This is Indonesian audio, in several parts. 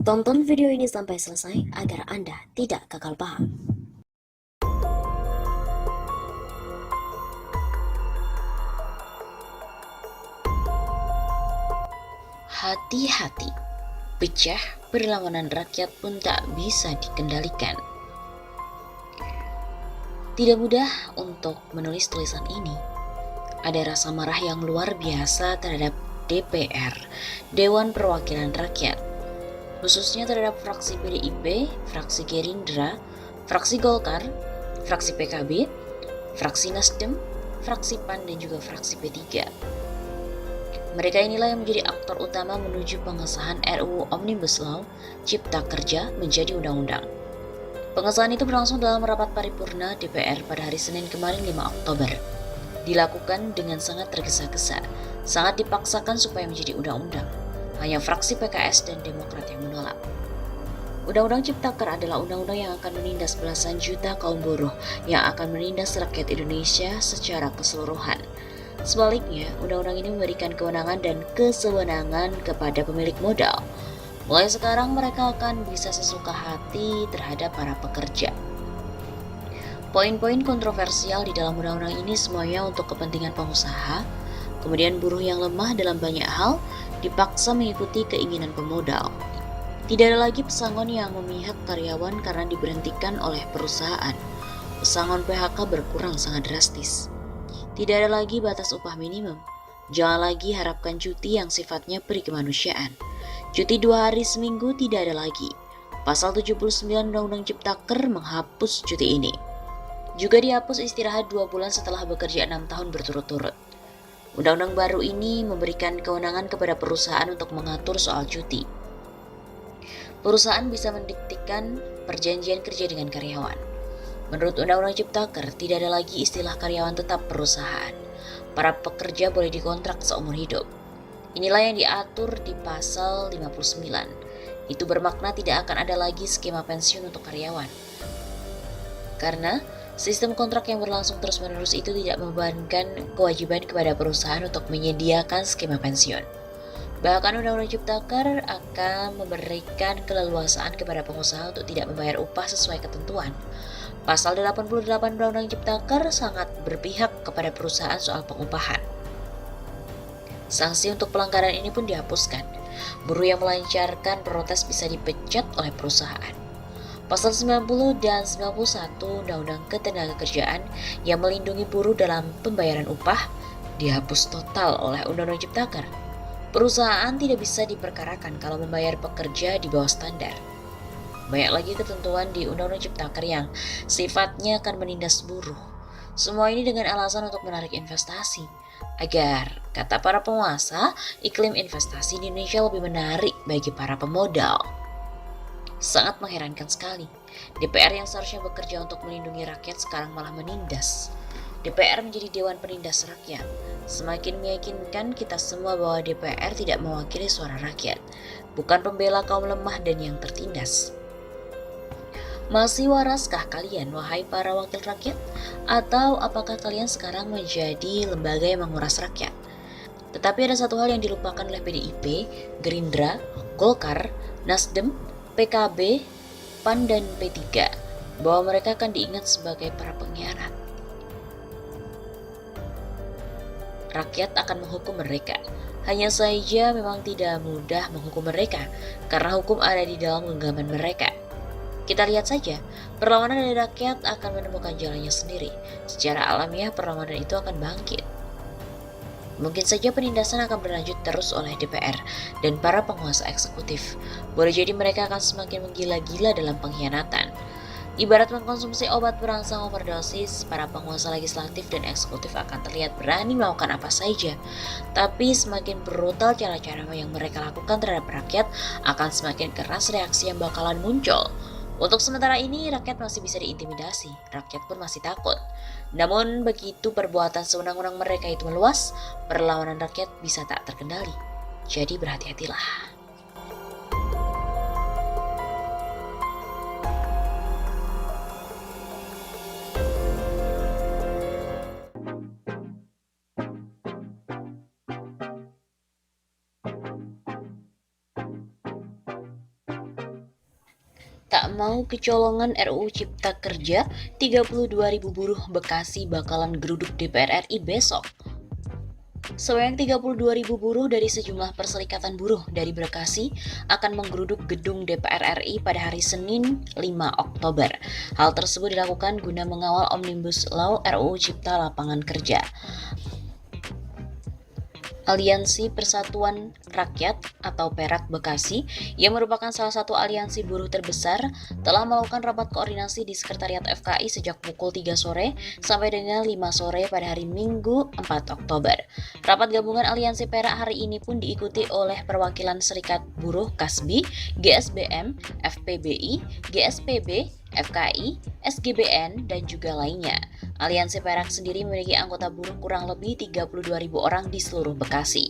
Tonton video ini sampai selesai agar Anda tidak gagal paham. Hati-hati, pecah perlawanan rakyat pun tak bisa dikendalikan. Tidak mudah untuk menulis tulisan ini. Ada rasa marah yang luar biasa terhadap DPR, Dewan Perwakilan Rakyat, khususnya terhadap fraksi PDIP, fraksi Gerindra, fraksi Golkar, fraksi PKB, fraksi Nasdem, fraksi PAN, dan juga fraksi P3. Mereka inilah yang menjadi aktor utama menuju pengesahan RUU Omnibus Law Cipta Kerja menjadi undang-undang. Pengesahan itu berlangsung dalam rapat paripurna DPR pada hari Senin kemarin 5 Oktober. Dilakukan dengan sangat tergesa-gesa, sangat dipaksakan supaya menjadi undang-undang. Hanya fraksi PKS dan Demokrat yang menolak. Undang-undang Ciptaker adalah undang-undang yang akan menindas belasan juta kaum buruh, yang akan menindas rakyat Indonesia secara keseluruhan. Sebaliknya, undang-undang ini memberikan kewenangan dan kesewenangan kepada pemilik modal. Mulai sekarang mereka akan bisa sesuka hati terhadap para pekerja. Poin-poin kontroversial di dalam undang-undang ini semuanya untuk kepentingan pengusaha, kemudian buruh yang lemah dalam banyak hal dipaksa mengikuti keinginan pemodal. Tidak ada lagi pesangon yang memihak karyawan karena diberhentikan oleh perusahaan. Pesangon PHK berkurang sangat drastis. Tidak ada lagi batas upah minimum. Jangan lagi harapkan cuti yang sifatnya peri kemanusiaan. Cuti 2 hari seminggu tidak ada lagi. Pasal 79 Undang-Undang Ciptaker menghapus cuti ini. Juga dihapus istirahat 2 bulan setelah bekerja 6 tahun berturut-turut. Undang-undang baru ini memberikan kewenangan kepada perusahaan untuk mengatur soal cuti. Perusahaan bisa mendiktikan perjanjian kerja dengan karyawan. Menurut Undang-Undang Ciptaker, tidak ada lagi istilah karyawan tetap perusahaan. Para pekerja boleh dikontrak seumur hidup. Inilah yang diatur di pasal 59. Itu bermakna tidak akan ada lagi skema pensiun untuk karyawan. Karena sistem kontrak yang berlangsung terus-menerus itu tidak membebankan kewajiban kepada perusahaan untuk menyediakan skema pensiun. Bahkan Undang-Undang Ciptaker akan memberikan keleluasaan kepada pengusaha untuk tidak membayar upah sesuai ketentuan. Pasal 88 Undang-Undang Ciptaker sangat berpihak kepada perusahaan soal pengupahan. Sanksi untuk pelanggaran ini pun dihapuskan. Buruh yang melancarkan protes bisa dipecat oleh perusahaan. Pasal 90 dan 91 Undang-Undang Ketenagakerjaan yang melindungi buruh dalam pembayaran upah dihapus total oleh Undang-Undang Ciptaker. Perusahaan tidak bisa diperkarakan kalau membayar pekerja di bawah standar. Banyak lagi ketentuan di Undang-Undang Ciptaker yang sifatnya akan menindas buruh. Semua ini dengan alasan untuk menarik investasi, agar, kata para penguasa, iklim investasi di Indonesia lebih menarik bagi para pemodal. Sangat mengherankan sekali. DPR yang seharusnya bekerja untuk melindungi rakyat sekarang malah menindas. DPR menjadi dewan penindas rakyat. Semakin meyakinkan kita semua bahwa DPR tidak mewakili suara rakyat, bukan pembela kaum lemah dan yang tertindas. Masih waraskah kalian, wahai para wakil rakyat? Atau apakah kalian sekarang menjadi lembaga yang menguras rakyat? Tetapi ada satu hal yang dilupakan oleh PDIP, Gerindra, Golkar, Nasdem, PKB, PAN, dan P3, bahwa mereka akan diingat sebagai para pengkhianat. Rakyat akan menghukum mereka. Hanya saja memang tidak mudah menghukum mereka, karena hukum ada di dalam genggaman mereka. Kita lihat saja, perlawanan dari rakyat akan menemukan jalannya sendiri. Secara alamiah perlawanan itu akan bangkit. Mungkin saja penindasan akan berlanjut terus oleh DPR dan para penguasa eksekutif. Boleh jadi mereka akan semakin menggila-gila dalam pengkhianatan. Ibarat mengkonsumsi obat perangsang overdosis, para penguasa legislatif dan eksekutif akan terlihat berani melakukan apa saja. Tapi semakin brutal cara-cara yang mereka lakukan terhadap rakyat, akan semakin keras reaksi yang bakalan muncul. Untuk sementara ini, rakyat masih bisa diintimidasi, rakyat pun masih takut. Namun, begitu perbuatan sewenang-wenang mereka itu meluas, perlawanan rakyat bisa tak terkendali. Jadi berhati-hatilah. Tak mau kecolongan RUU Cipta Kerja, 32.000 buruh Bekasi bakalan geruduk DPR RI besok. Sebanyak 32.000 buruh dari sejumlah perserikatan buruh dari Bekasi akan menggeruduk gedung DPR RI pada hari Senin 5 Oktober. Hal tersebut dilakukan guna mengawal Omnibus Law RUU Cipta Lapangan Kerja. Aliansi Persatuan Rakyat atau Perak Bekasi, yang merupakan salah satu aliansi buruh terbesar, telah melakukan rapat koordinasi di Sekretariat FKI sejak pukul 3 sore sampai dengan 5 sore pada hari Minggu 4 Oktober. Rapat gabungan Aliansi Perak hari ini pun diikuti oleh perwakilan Serikat Buruh Kasbi, GSBM, FPBI, GSPB, FKI, SGBN, dan juga lainnya. Aliansi Perak sendiri memiliki anggota buruh kurang lebih 32.000 orang di seluruh Bekasi.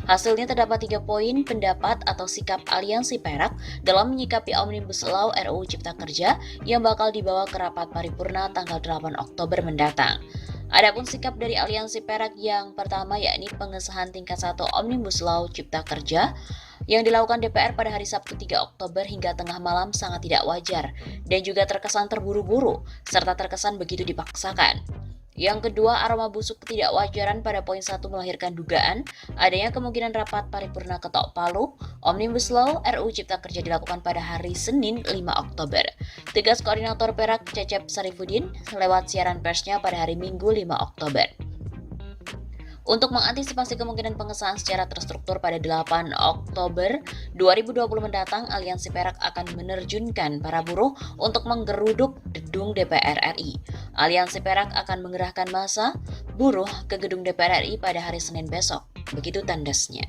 Hasilnya terdapat 3 poin pendapat atau sikap Aliansi Perak dalam menyikapi Omnibus Law RUU Cipta Kerja yang bakal dibawa ke rapat paripurna tanggal 8 Oktober mendatang. Adapun sikap dari Aliansi Perak yang pertama yakni pengesahan tingkat 1 Omnibus Law Cipta Kerja yang dilakukan DPR pada hari Sabtu 3 Oktober hingga tengah malam sangat tidak wajar dan juga terkesan terburu-buru serta terkesan begitu dipaksakan. Yang kedua, aroma busuk ketidakwajaran pada poin 1 melahirkan dugaan adanya kemungkinan rapat paripurna ketok palu Omnibus Law RUU Cipta Kerja dilakukan pada hari Senin 5 Oktober. Tegas Koordinator Perak Cecep Sarifudin lewat siaran persnya pada hari Minggu 5 Oktober. Untuk mengantisipasi kemungkinan pengesahan secara terstruktur pada 8 Oktober 2020 mendatang, Aliansi Perak akan menerjunkan para buruh untuk menggeruduk gedung DPR RI. Aliansi Perak akan mengerahkan massa buruh ke gedung DPR RI pada hari Senin besok. Begitu tandasnya.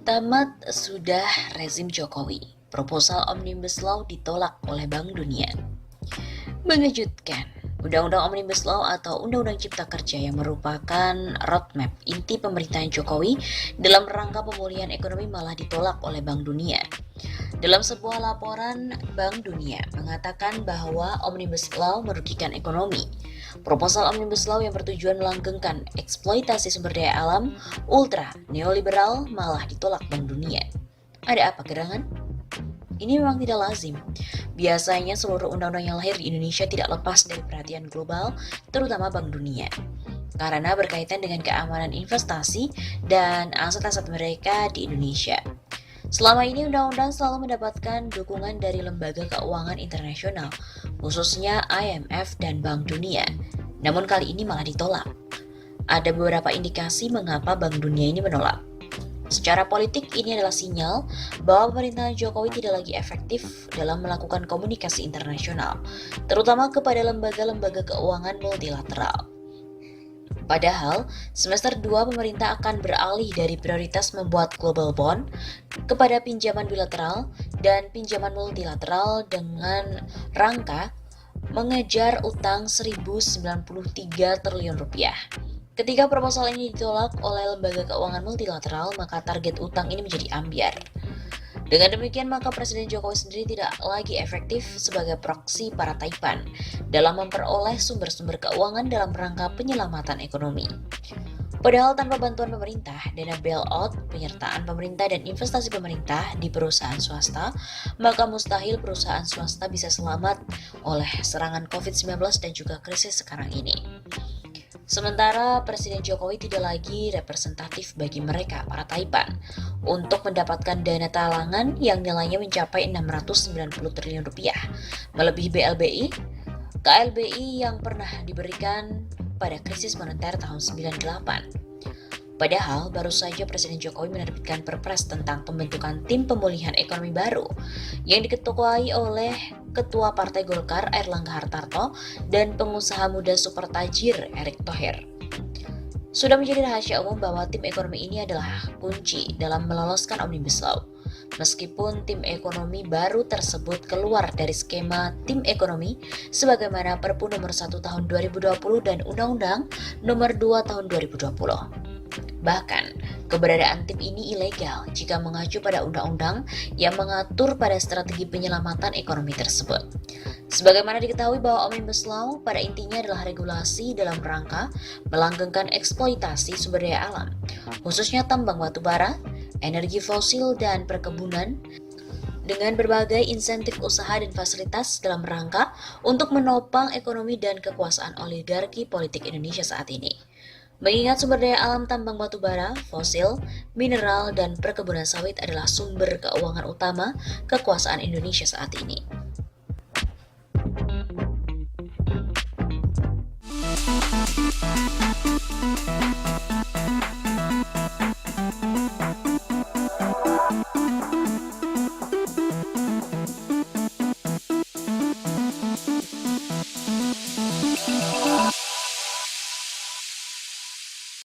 Tamat sudah rezim Jokowi. Proposal Omnibus Law ditolak oleh Bank Dunia. Mengejutkan, Undang-Undang Omnibus Law atau Undang-Undang Cipta Kerja yang merupakan roadmap inti pemerintahan Jokowi dalam rangka pemulihan ekonomi malah ditolak oleh Bank Dunia. Dalam sebuah laporan, Bank Dunia mengatakan bahwa Omnibus Law merugikan ekonomi. Proposal Omnibus Law yang bertujuan melanggengkan eksploitasi sumber daya alam ultra neoliberal malah ditolak Bank Dunia. Ada apa gerangan? Ini memang tidak lazim. Biasanya seluruh undang-undang yang lahir di Indonesia tidak lepas dari perhatian global, terutama Bank Dunia. Karena berkaitan dengan keamanan investasi dan aset-aset mereka di Indonesia. Selama ini undang-undang selalu mendapatkan dukungan dari lembaga keuangan internasional, khususnya IMF dan Bank Dunia. Namun kali ini malah ditolak. Ada beberapa indikasi mengapa Bank Dunia ini menolak. Secara politik ini adalah sinyal bahwa pemerintahan Jokowi tidak lagi efektif dalam melakukan komunikasi internasional, terutama kepada lembaga-lembaga keuangan multilateral. Padahal, semester 2 pemerintah akan beralih dari prioritas membuat global bond kepada pinjaman bilateral dan pinjaman multilateral dengan rangka mengejar utang 1.093 triliun rupiah. Ketika proposal ini ditolak oleh lembaga keuangan multilateral, maka target utang ini menjadi ambiar. Dengan demikian, maka Presiden Jokowi sendiri tidak lagi efektif sebagai proksi para Taipan dalam memperoleh sumber-sumber keuangan dalam rangka penyelamatan ekonomi. Padahal tanpa bantuan pemerintah, dana bailout, penyertaan pemerintah dan investasi pemerintah di perusahaan swasta, maka mustahil perusahaan swasta bisa selamat oleh serangan COVID-19 dan juga krisis sekarang ini. Sementara Presiden Jokowi tidak lagi representatif bagi mereka, para Taipan, untuk mendapatkan dana talangan yang nilainya mencapai 690 triliun rupiah, melebihi BLBI, KLBI yang pernah diberikan pada krisis moneter tahun 98. Padahal baru saja Presiden Jokowi menerbitkan Perpres tentang pembentukan tim pemulihan ekonomi baru yang diketuai oleh Ketua Partai Golkar Airlangga Hartarto dan pengusaha muda super tajir Erick Thohir. Sudah menjadi rahasia umum bahwa tim ekonomi ini adalah kunci dalam meloloskan Omnibus Law. Meskipun tim ekonomi baru tersebut keluar dari skema tim ekonomi sebagaimana Perpu nomor 1 tahun 2020 dan Undang-Undang nomor 2 tahun 2020. Bahkan, keberadaan tim ini ilegal jika mengacu pada undang-undang yang mengatur pada strategi penyelamatan ekonomi tersebut. Sebagaimana diketahui bahwa Omnibus Law pada intinya adalah regulasi dalam rangka melanggengkan eksploitasi sumber daya alam, khususnya tambang batu bara, energi fosil, dan perkebunan, dengan berbagai insentif usaha dan fasilitas dalam rangka untuk menopang ekonomi dan kekuasaan oligarki politik Indonesia saat ini. Mengingat sumber daya alam tambang batu bara, fosil, mineral, dan perkebunan sawit adalah sumber keuangan utama kekuasaan Indonesia saat ini.